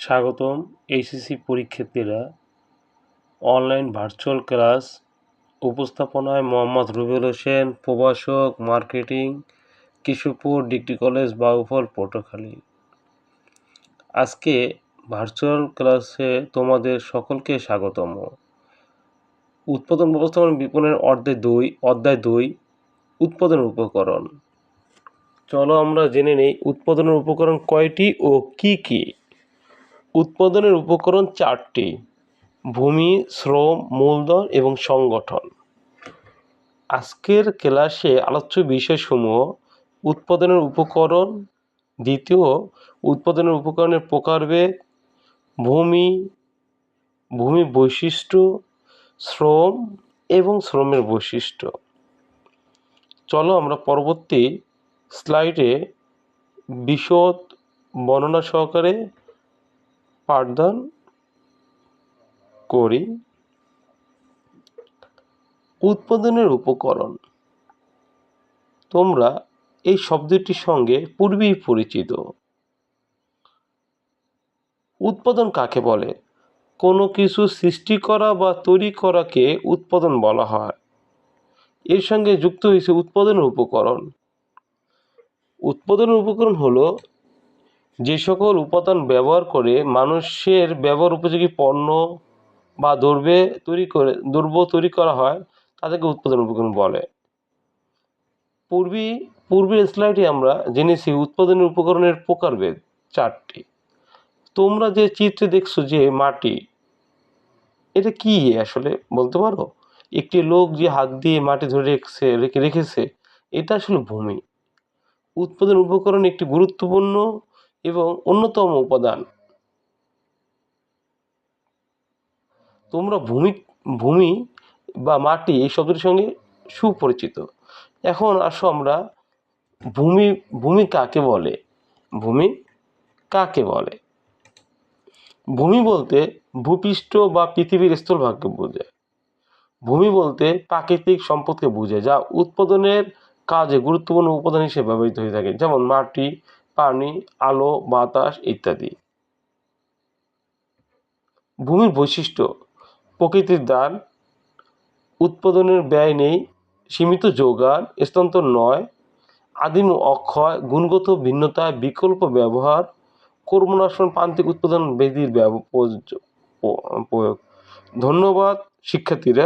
স্বাগতম এইচএসসি পরীক্ষার্থীরা। Online virtual class উপস্থাপনায় মোহাম্মদ রুবেল হোসেন, প্রভাষক, marketing, Keshabpur degree college, Bauphal, Patuakhali. আজকে ভার্চুয়াল ক্লাসে তোমাদের সকলকে স্বাগতম। উৎপাদন ব্যবস্থাপনা বিপণনের অধ্যায় 2 উৎপাদনের উপকরণ। চলো আমরা জেনে নেই উৎপাদনের উপকরণ কয়টি ও কি কি। উৎপাদনের উপকরণ 4টি: ভূমি, শ্রম, মূলধন এবং সংগঠন। আজকের ক্লাসে আলোচ্য বিষয়সমূহ: উৎপাদনের উপকরণ, দ্বিতীয় উৎপাদনের উপকরণের প্রকারভেদ, ভূমি বৈশিষ্ট্য, শ্রম এবং শ্রমের বৈশিষ্ট্য। চলো আমরা পরবর্তী স্লাইডে বিশদ বর্ণনা সহকারে পাঠদান করি। উৎপাদনের উপকরণ, তোমরা এই শব্দটির সঙ্গে পূর্বেই পরিচিত। উৎপাদন কাকে বলে? কোনো কিছু সৃষ্টি করা বা তৈরি করাকে উৎপাদন বলা হয়। এর সঙ্গে যুক্ত হয়েছে উৎপাদনের উপকরণ। উৎপাদনের উপকরণ হলো যে সকল উপাদান ব্যবহার করে মানুষের ব্যবহার উপযোগী পণ্য বা দ্রব্য তৈরি করা হয়, তাদেরকে উৎপাদন উপকরণ বলে। পূর্বের স্লাইডে আমরা জেনেছি উৎপাদনের উপকরণের প্রকারভেদ 4টি। তোমরা যে চিত্রে দেখছো যে মাটি, এটা কি আসলে বলতে পারো? একটি লোক যে হাত দিয়ে মাটি ধরে রেখেছে, এটা আসলে ভূমি। উৎপাদন উপকরণ একটি গুরুত্বপূর্ণ এবং অন্যতম উপাদান। তোমরা ভূমি বা মাটি এই শব্দের সঙ্গে সুপরিচিত। এখন আসো আমরা ভূমি কাকে বলে। ভূমি বলতে ভূপৃষ্ঠ বা পৃথিবীর স্থলভাগকে বোঝায়। ভূমি বলতে প্রাকৃতিক সম্পদকে বোঝায়, যা উৎপাদনের কাজে গুরুত্বপূর্ণ উপাদান হিসেবে ব্যবহৃত হয়ে থাকে, যেমন মাটি, পানি, আলো, বাতাস ইত্যাদি। ভূমির বৈশিষ্ট্য: প্রকৃতির দান, উৎপাদনের ব্যয় নেই, সীমিত যোগান, স্থানান্তর নয়, আদিম অক্ষয়, গুণগত ভিন্নতা, বিকল্প ব্যবহার, কর্মনাশন, প্রান্তিক উৎপাদন বিধির প্রয়োগ। ধন্যবাদ শিক্ষার্থীরা।